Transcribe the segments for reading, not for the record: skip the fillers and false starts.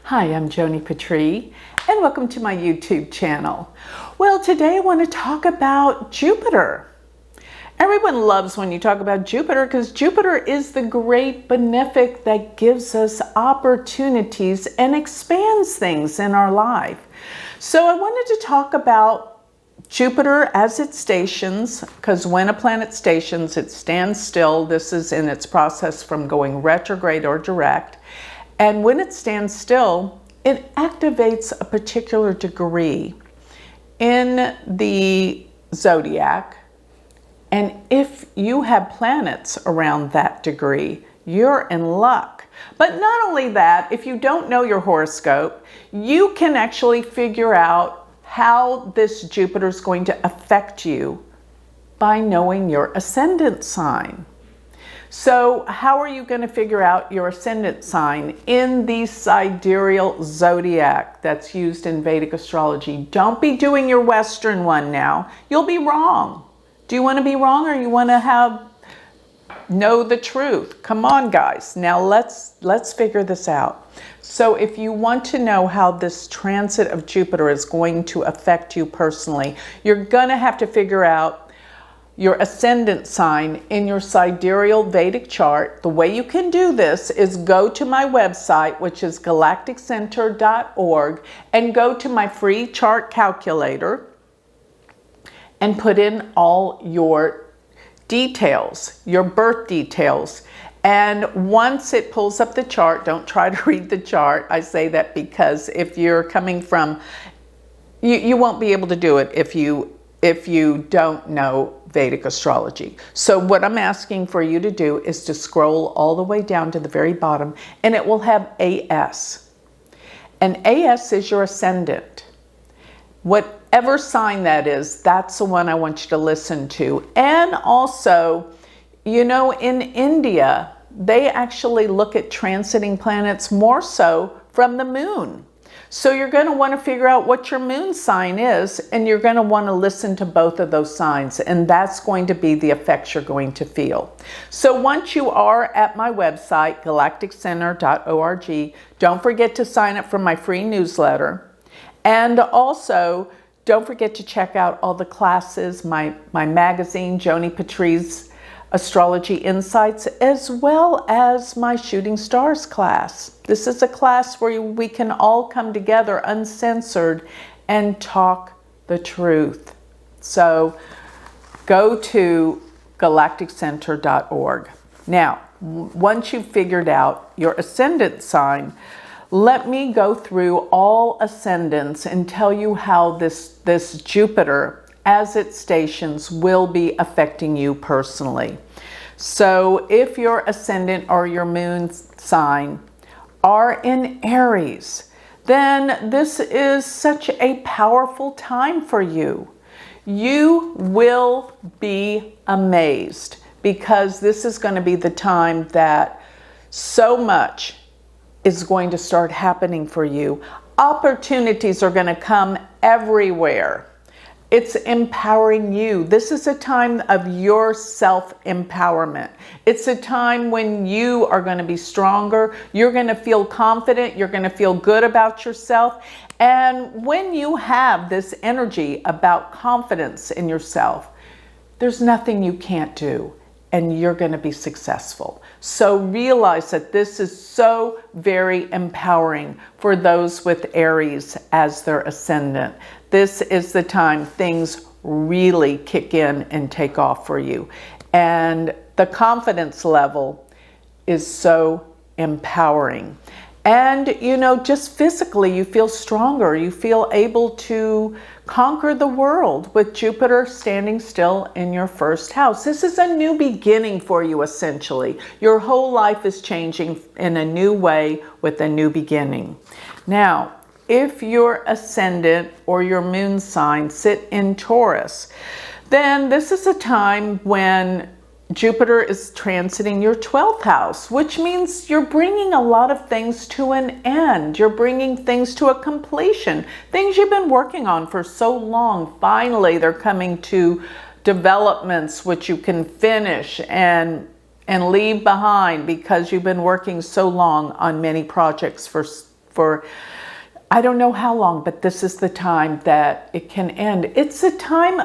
Hi, I'm Joni Patry, and welcome to my YouTube channel. Well, today I want to talk about Jupiter. Everyone loves when you talk about Jupiter because Jupiter is the great benefic that gives us opportunities and expands things in our life. So I wanted to talk about Jupiter as it stations, because when a planet stations, it stands still. This is in its process from going retrograde or direct. And when it stands still, it activates a particular degree in the zodiac. And if you have planets around that degree, you're in luck. But not only that, if you don't know your horoscope, you can actually figure out how this Jupiter is going to affect you by knowing your ascendant sign. So how are you going to figure out your ascendant sign in the sidereal zodiac that's used in Vedic astrology? Don't be doing your Western one now. You'll be wrong. Do you want to be wrong, or you want to know the truth? Come on, guys. Now let's figure this out. So if you want to know how this transit of Jupiter is going to affect you personally, you're going to have to figure out your ascendant sign in your sidereal Vedic chart. The way you can do this is go to my website, which is galacticcenter.org, and go to my free chart calculator and put in all your details, your birth details. And once it pulls up the chart, don't try to read the chart. I say that because if you're coming from, you won't be able to do it if you don't know Vedic astrology. So what I'm asking for you to do is to scroll all the way down to the very bottom, and it will have AS. And AS is your ascendant. Whatever sign that is, that's the one I want you to listen to. And also, you know, in India, they actually look at transiting planets more so from the moon. So you're going to want to figure out what your moon sign is, and you're going to want to listen to both of those signs, and that's going to be the effects you're going to feel. So once you are at my website, galacticcenter.org, don't forget to sign up for my free newsletter. And also, don't forget to check out all the classes, my magazine, Joni Patry's Astrology Insights, as well as my Shooting Stars class. This is a class where we can all come together uncensored and talk the truth. So go to galacticcenter.org. Now, once you've figured out your ascendant sign, let me go through all ascendants and tell you how this Jupiter, as it stations, will be affecting you personally. So if your ascendant or your moon sign are in Aries, then this is such a powerful time for you. You will be amazed, because this is going to be the time that so much is going to start happening for you. Opportunities are going to come everywhere. It's empowering you. This is a time of your self-empowerment. It's a time when you are going to be stronger. You're going to feel confident. You're going to feel good about yourself. And when you have this energy about confidence in yourself, there's nothing you can't do, and you're going to be successful. So realize that this is so very empowering for those with Aries as their ascendant. This is the time things really kick in and take off for you. And the confidence level is so empowering. And, you know, just physically, you feel stronger. You feel able to conquer the world with Jupiter standing still in your first house. This is a new beginning for you, essentially. Your whole life is changing in a new way with a new beginning. Now, if your ascendant or your moon sign sit in Taurus, then this is a time when Jupiter is transiting your 12th house, which means you're bringing a lot of things to an end. You're bringing things to a completion. Things you've been working on for so long, finally they're coming to developments which you can finish and leave behind, because you've been working so long on many projects for for I don't know how long, but this is the time that it can end. It's a time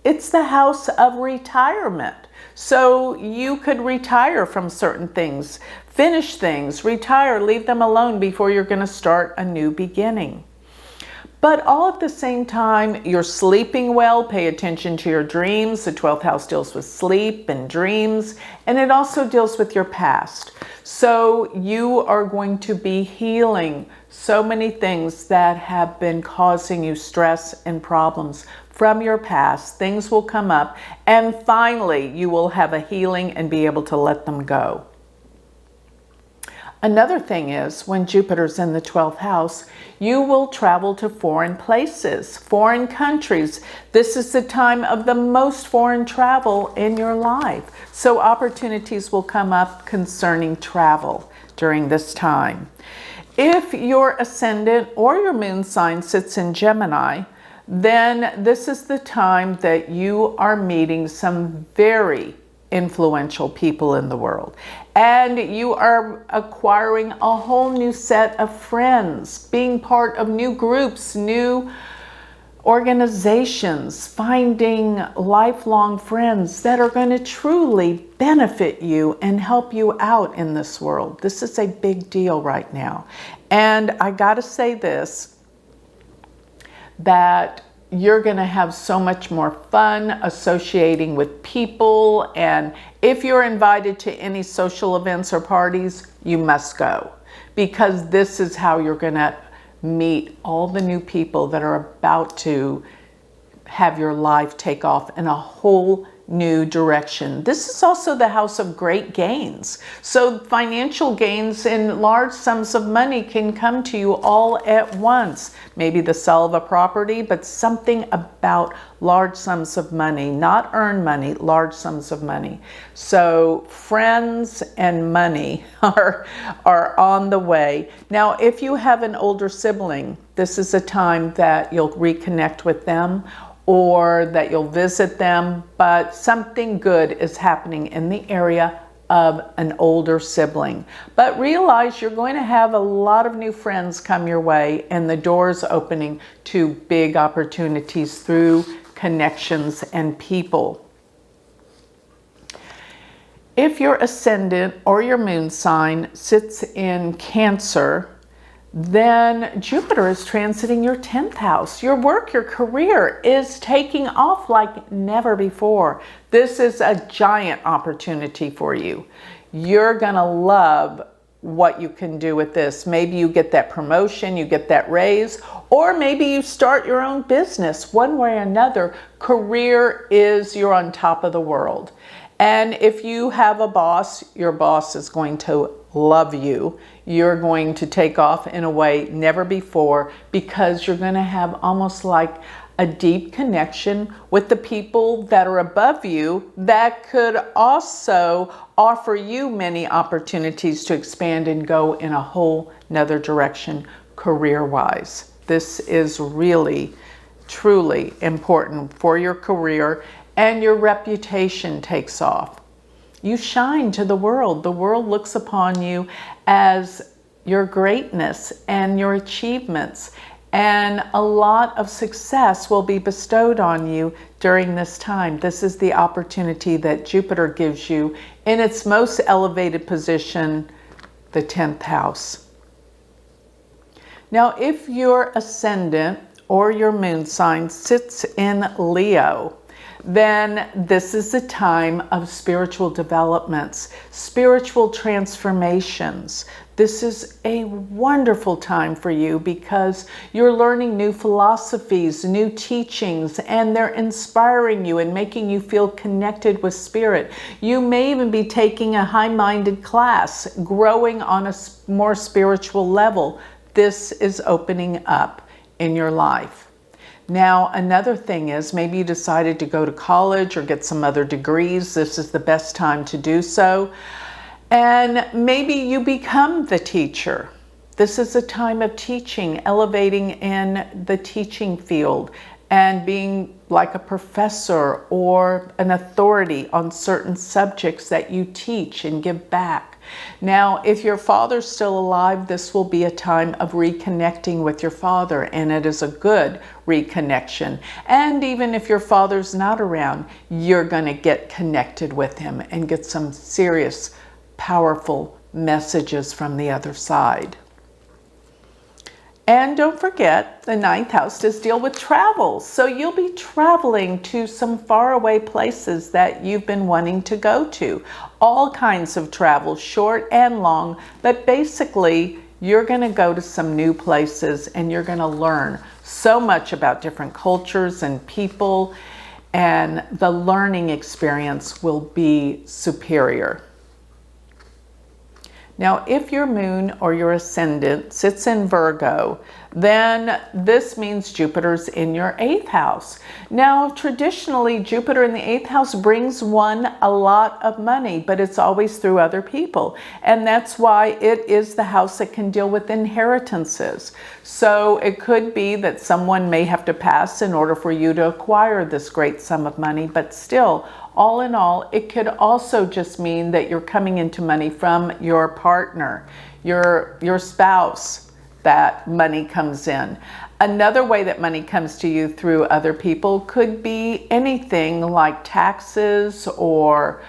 it's the house of retirement. So you could retire from certain things, finish things, retire, leave them alone before you're going to start a new beginning. But all at the same time, you're sleeping well. Pay attention to your dreams. The 12th house deals with sleep and dreams, and it also deals with your past. So you are going to be healing so many things that have been causing you stress and problems from your past. Things will come up, and finally you will have a healing and be able to let them go. Another thing is, when Jupiter's in the 12th house, you will travel to foreign places, foreign countries. This is the time of the most foreign travel in your life. So opportunities will come up concerning travel during this time. If your ascendant or your moon sign sits in Gemini, then this is the time that you are meeting some very influential people in the world, and you are acquiring a whole new set of friends, being part of new groups, new organizations, finding lifelong friends that are going to truly benefit you and help you out in this world. This is a big deal right now. And I got to say this, that you're going to have so much more fun associating with people. And if you're invited to any social events or parties, you must go, because this is how you're going to meet all the new people that are about to have your life take off in a whole new direction. This is also the house of great gains. So financial gains in large sums of money can come to you all at once. Maybe the sale of a property, but something about large sums of money, not earned money, large sums of money. So friends and money are on the way. Now, if you have an older sibling, this is a time that you'll reconnect with them, or that you'll visit them, but something good is happening in the area of an older sibling. But realize you're going to have a lot of new friends come your way, and the doors opening to big opportunities through connections and people. If your ascendant or your moon sign sits in Cancer, then Jupiter is transiting your 10th house. Your work, your career is taking off like never before. This is a giant opportunity for you. You're gonna love what you can do with this. Maybe you get that promotion, you get that raise, or maybe you start your own business. One way or another, career is you're on top of the world. And if you have a boss, your boss is going to love you. You're going to take off in a way never before, because you're going to have almost like a deep connection with the people that are above you that could also offer you many opportunities to expand and go in a whole nother direction career-wise. This is really, truly important for your career, and your reputation takes off. You shine to the world. The world looks upon you as your greatness and your achievements, and a lot of success will be bestowed on you during this time. This is the opportunity that Jupiter gives you in its most elevated position, the 10th house. Now, if your ascendant or your moon sign sits in Leo, then this is a time of spiritual developments, spiritual transformations. This is a wonderful time for you, because you're learning new philosophies, new teachings, and they're inspiring you and making you feel connected with spirit. You may even be taking a high-minded class, growing on a more spiritual level. This is opening up in your life. Now, another thing is, maybe you decided to go to college or get some other degrees. This is the best time to do so. And maybe you become the teacher. This is a time of teaching, elevating in the teaching field, and being like a professor or an authority on certain subjects that you teach and give back. Now, if your father's still alive, this will be a time of reconnecting with your father, and it is a good reconnection. And even if your father's not around, you're going to get connected with him and get some serious, powerful messages from the other side. And don't forget, the 9th house does deal with travel. So you'll be traveling to some faraway places that you've been wanting to go to. All kinds of travel, short and long, but basically you're going to go to some new places and you're going to learn so much about different cultures and people, and the learning experience will be superior. Now, if your moon or your ascendant sits in Virgo, then this means Jupiter's in your 8th house. Now, traditionally, Jupiter in the 8th house brings one a lot of money, but it's always through other people. And that's why it is the house that can deal with inheritances. So it could be that someone may have to pass in order for you to acquire this great sum of money, but still, all in all, it could also just mean that you're coming into money from your partner, your spouse, that money comes in. Another way that money comes to you through other people could be anything like taxes or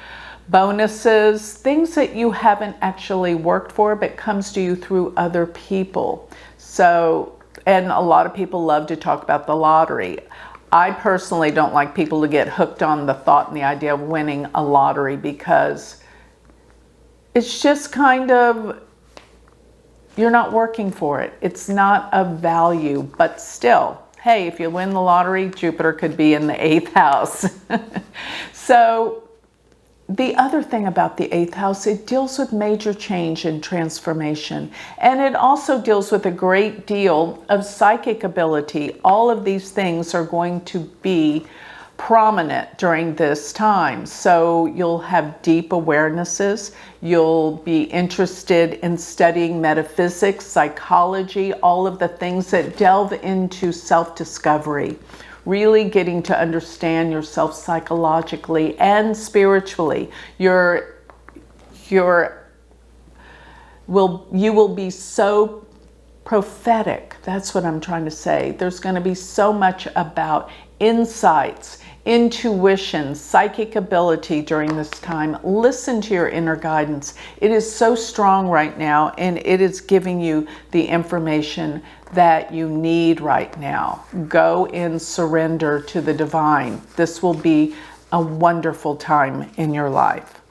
bonuses, things that you haven't actually worked for but comes to you through other people. So, and a lot of people love to talk about the lottery. I personally don't like people to get hooked on the thought and the idea of winning a lottery, because it's just kind of, you're not working for it. It's not of value, but still, hey, if you win the lottery, Jupiter could be in the 8th house. So the other thing about the 8th house, it deals with major change and transformation. And it also deals with a great deal of psychic ability. All of these things are going to be prominent during this time. So you'll have deep awarenesses. You'll be interested in studying metaphysics, psychology, all of the things that delve into self-discovery. Really getting to understand yourself psychologically and spiritually. You will be so prophetic. That's what I'm trying to say. There's going to be so much about insights, intuition, psychic ability during this time. Listen to your inner guidance. It is so strong right now, and it is giving you the information that you need right now. Go in surrender to the divine. This will be a wonderful time in your life.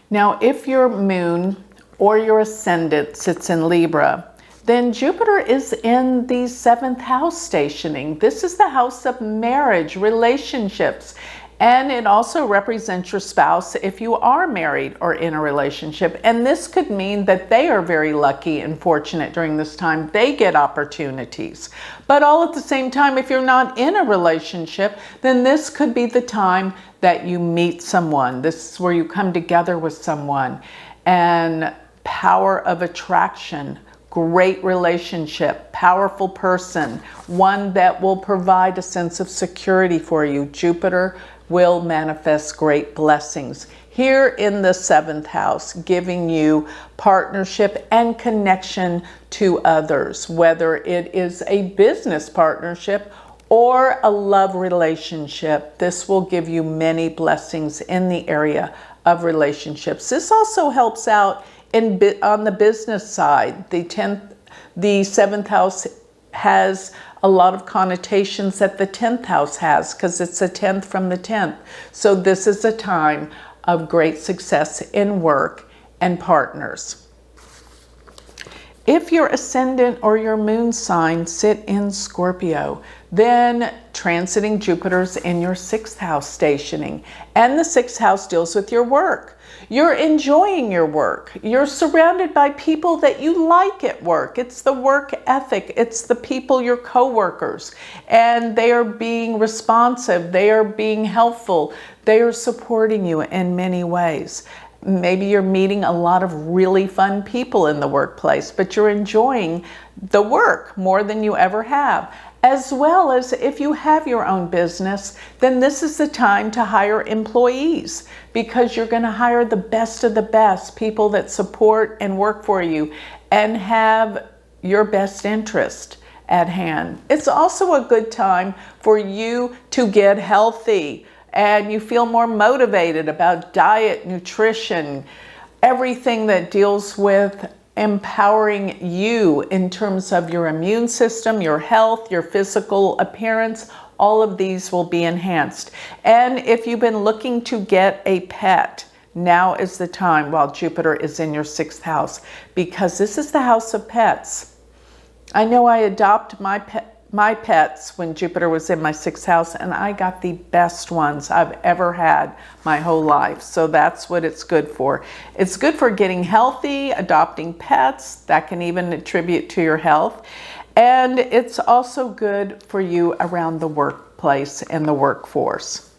Now, if your moon or your ascendant sits in Libra, then Jupiter is in the 7th house stationing. This is the house of marriage, relationships, and it also represents your spouse if you are married or in a relationship. And this could mean that they are very lucky and fortunate during this time. They get opportunities. But all at the same time, if you're not in a relationship, then this could be the time that you meet someone. This is where you come together with someone. And power of attraction, great relationship, powerful person, one that will provide a sense of security for you. Jupiter will manifest great blessings here in the 7th house, giving you partnership and connection to others, whether it is a business partnership or a love relationship. This will give you many blessings in the area of relationships. This also helps out on the business side. The 7th house has a lot of connotations that the 10th house has, because it's a 10th from the 10th. So this is a time of great success in work and partners. If your ascendant or your moon sign sit in Scorpio, then transiting Jupiter's in your 6th house stationing. And the 6th house deals with your work. You're enjoying your work. You're surrounded by people that you like at work. It's the work ethic. It's the people, your coworkers. And they are being responsive. They are being helpful. They are supporting you in many ways. Maybe you're meeting a lot of really fun people in the workplace, but you're enjoying the work more than you ever have. As well as if you have your own business, then this is the time to hire employees, because you're going to hire the best of the best, people that support and work for you and have your best interest at hand. It's also a good time for you to get healthy, and you feel more motivated about diet, nutrition, everything that deals with empowering you in terms of your immune system, your health, your physical appearance. All of these will be enhanced. And if you've been looking to get a pet, now is the time while Jupiter is in your 6th house, because this is the house of pets. I know I adopt my pets when Jupiter was in my 6th house, and I got the best ones I've ever had my whole life. So that's what it's good for. It's good for getting healthy, adopting pets. That can even attribute to your health. And it's also good for you around the workplace and the workforce.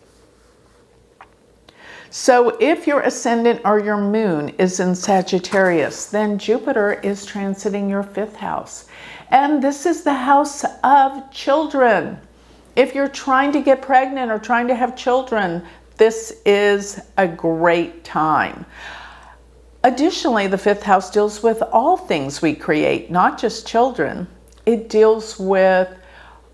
So if your ascendant or your moon is in Sagittarius, then Jupiter is transiting your 5th house. And this is the house of children. If you're trying to get pregnant or trying to have children, this is a great time. Additionally, the 5th house deals with all things we create, not just children. It deals with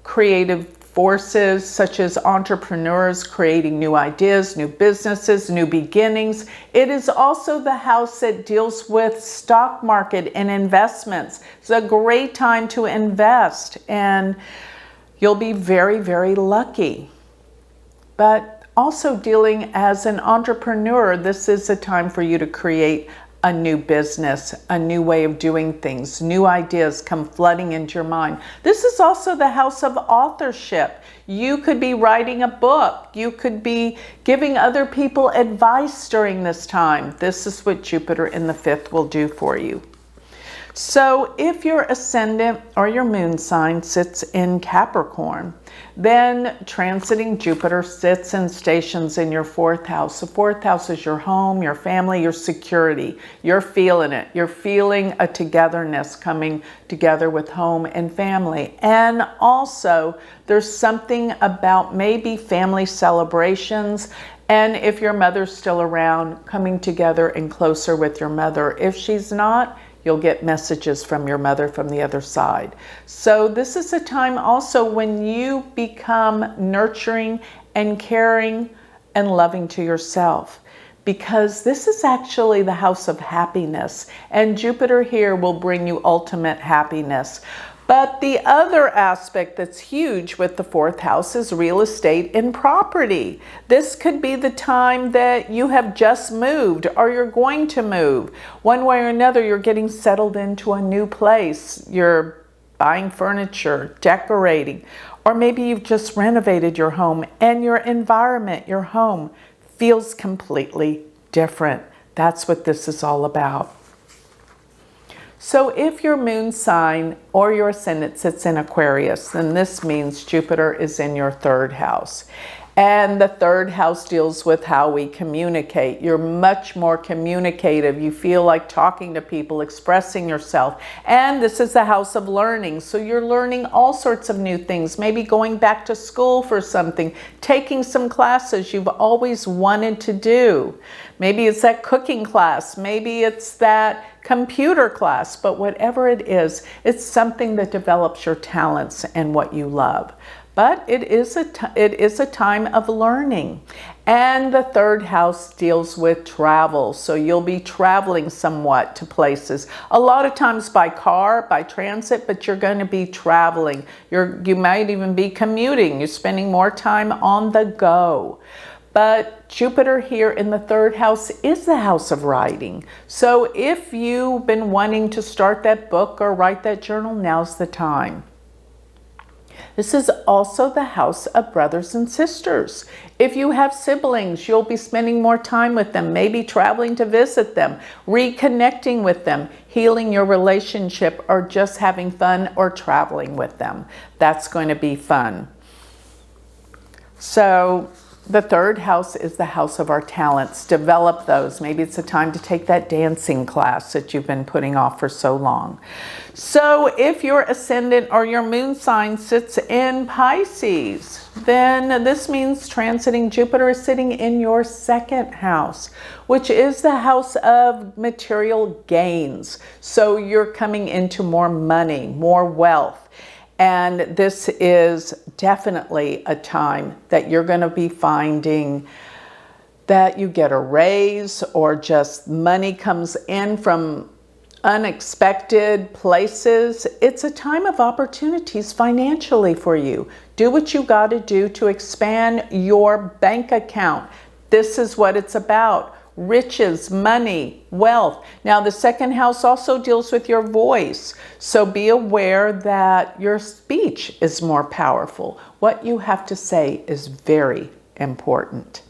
creative forces such as entrepreneurs creating new ideas, new businesses, new beginnings. It is also the house that deals with stock market and investments. It's a great time to invest, and you'll be very, very lucky. But also dealing as an entrepreneur, this is a time for you to create a new business, a new way of doing things, new ideas come flooding into your mind. This is also the house of authorship. You could be writing a book. You could be giving other people advice during this time. This is what Jupiter in the 5th will do for you. So if your ascendant or your moon sign sits in Capricorn, then transiting Jupiter sits and stations in your 4th house. The 4th house is your home, your family, your security. You're feeling it. You're feeling a togetherness coming together with home and family. And also there's something about maybe family celebrations, and if your mother's still around, coming together and closer with your mother. If she's not, you'll get messages from your mother from the other side. So this is a time also when you become nurturing and caring and loving to yourself, because this is actually the house of happiness, and Jupiter here will bring you ultimate happiness. But the other aspect that's huge with the 4th house is real estate and property. This could be the time that you have just moved or you're going to move. One way or another, you're getting settled into a new place. You're buying furniture, decorating, or maybe you've just renovated your home and your environment, your home, feels completely different. That's what this is all about. So if your moon sign or your ascendant sits in Aquarius, then this means Jupiter is in your 3rd house. And the 3rd house deals with how we communicate. You're much more communicative. You feel like talking to people, expressing yourself. And this is the house of learning. So you're learning all sorts of new things, maybe going back to school for something, taking some classes you've always wanted to do. Maybe it's that cooking class, maybe it's that computer class, but whatever it is, it's something that develops your talents and what you love. But it is a time of learning. And the 3rd house deals with travel. So you'll be traveling somewhat to places. A lot of times by car, by transit, but you're going to be traveling. You might even be commuting. You're spending more time on the go. But Jupiter here in the 3rd house is the house of writing. So if you've been wanting to start that book or write that journal, now's the time. This is also the house of brothers and sisters. If you have siblings, you'll be spending more time with them, maybe traveling to visit them, reconnecting with them, healing your relationship, or just having fun or traveling with them. That's going to be fun. So The third house is the house of our talents. Develop those. Maybe it's a time to take that dancing class that you've been putting off for so long. So if your ascendant or your moon sign sits in Pisces, then this means transiting Jupiter is sitting in your second house, which is the house of material gains. So you're coming into more money, more wealth. And this is definitely a time that you're going to be finding that you get a raise or just money comes in from unexpected places. It's a time of opportunities financially for you. Do what you got to do to expand your bank account. This is what it's about. Riches, money, wealth. Now, the second house also deals with your voice. So be aware that your speech is more powerful. What you have to say is very important.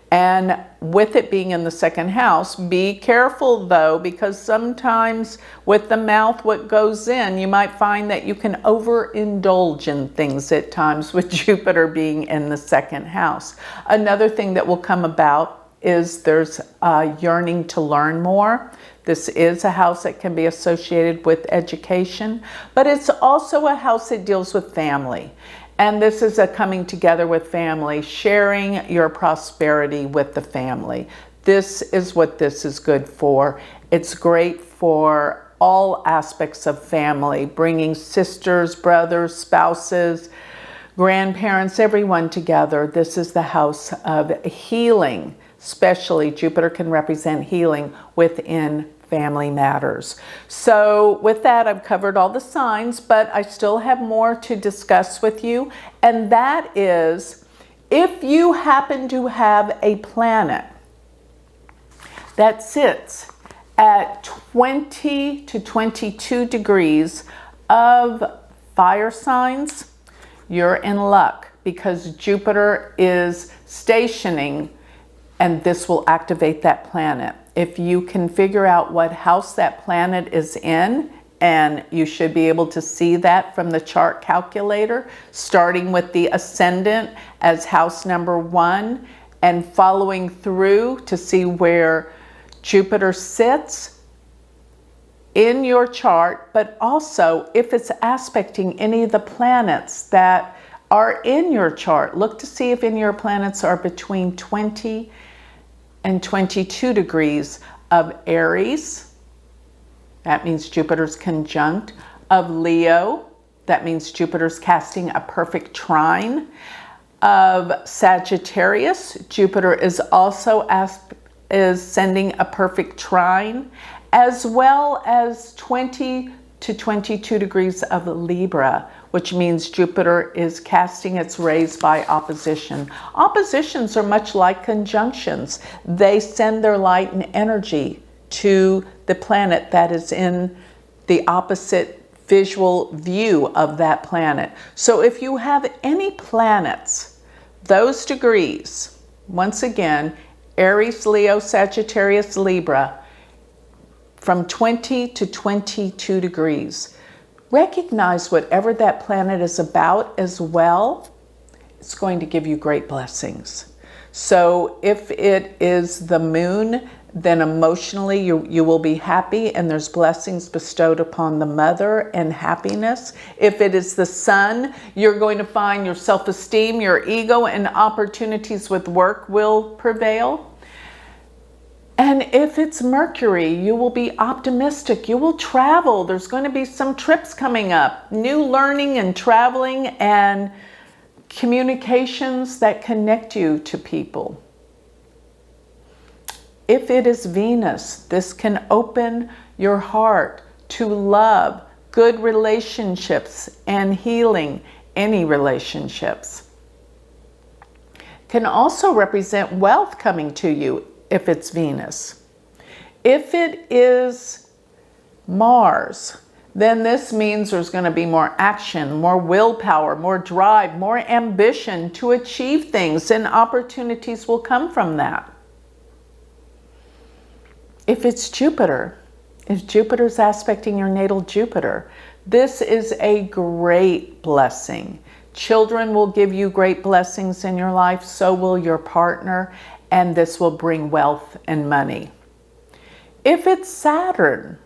And with it being in the second house, be careful though, because sometimes with the mouth, what goes in, you might find that you can overindulge in things at times with Jupiter being in the second house. Another thing that will come about is there's a yearning to learn more. This is a house that can be associated with education, but it's also a house that deals with family. And this is a coming together with family, sharing your prosperity with the family. This is what this is good for. It's great for all aspects of family, bringing sisters, brothers, spouses, grandparents, everyone together. This is the house of healing. Especially Jupiter can represent healing within family matters. So with that, I've covered all the signs, but I still have more to discuss with you. And that is, if you happen to have a planet that sits at 20 to 22 degrees of fire signs, you're in luck because Jupiter is stationing and this will activate that planet. If you can figure out what house that planet is in, and you should be able to see that from the chart calculator, starting with the ascendant as house number 1 and following through to see where Jupiter sits in your chart, but also if it's aspecting any of the planets that are in your chart. Look to see if any of your planets are between 20 and 22 degrees of Aries. That means Jupiter's conjunct. Of Leo, that means Jupiter's casting a perfect trine. Of Sagittarius, Jupiter is also sending a perfect trine, as well as 20 to 22 degrees of Libra, which means Jupiter is casting its rays by opposition. Oppositions are much like conjunctions. They send their light and energy to the planet that is in the opposite visual view of that planet. So if you have any planets, those degrees, once again, Aries, Leo, Sagittarius, Libra, from 20 to 22 degrees. Recognize whatever that planet is about as well. It's going to give you great blessings. So if it is the moon, then emotionally you will be happy and there's blessings bestowed upon the mother and happiness. If it is the sun, you're going to find your self-esteem, your ego, and opportunities with work will prevail. And if it's Mercury, you will be optimistic. You will travel. There's going to be some trips coming up, new learning and traveling and communications that connect you to people. If it is Venus, this can open your heart to love, good relationships, and healing any relationships. Can also represent wealth coming to you if it's Venus. If it is Mars, then this means there's going to be more action, more willpower, more drive, more ambition to achieve things, and opportunities will come from that. If it's Jupiter, if Jupiter's aspecting your natal Jupiter, this is a great blessing Children will give you great blessings in your life, so will your partner, and this will bring wealth and money. If it's Saturn,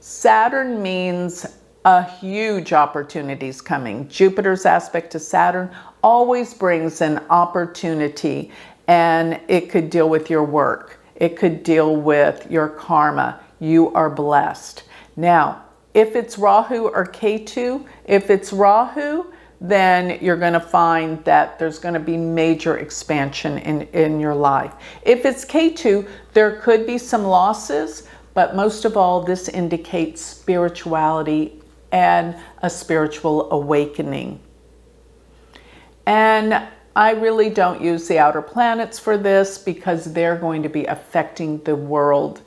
Saturn means a huge opportunities coming. Jupiter's aspect to Saturn always brings an opportunity, and it could deal with your work. It could deal with your karma. You are blessed. Now, if it's Rahu or Ketu, if it's Rahu, then you're going to find that there's going to be major expansion in your life. If it's Ketu, there could be some losses, but most of all, this indicates spirituality and a spiritual awakening. And I really don't use the outer planets for this because they're going to be affecting the world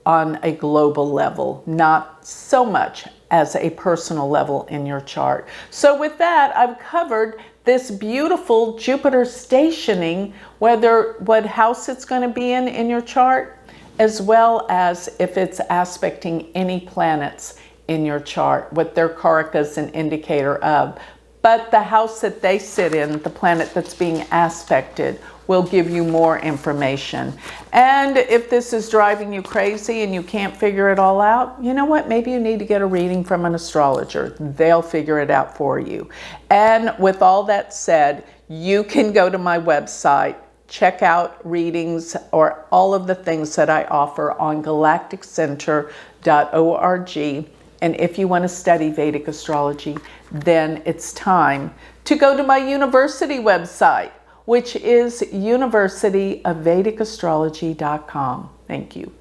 on a global level, not so much as a personal level in your chart. So with that, I've covered this beautiful Jupiter stationing, what house it's going to be in your chart, as well as if it's aspecting any planets in your chart, what their karaka is an indicator of. But the house that they sit in, the planet that's being aspected, will give you more information. And if this is driving you crazy and you can't figure it all out, you know what? Maybe you need to get a reading from an astrologer. They'll figure it out for you. And with all that said, you can go to my website, check out readings or all of the things that I offer on galacticcenter.org. And if you want to study Vedic astrology, then it's time to go to my university website, which is universityofvedicastrology.com. Thank you.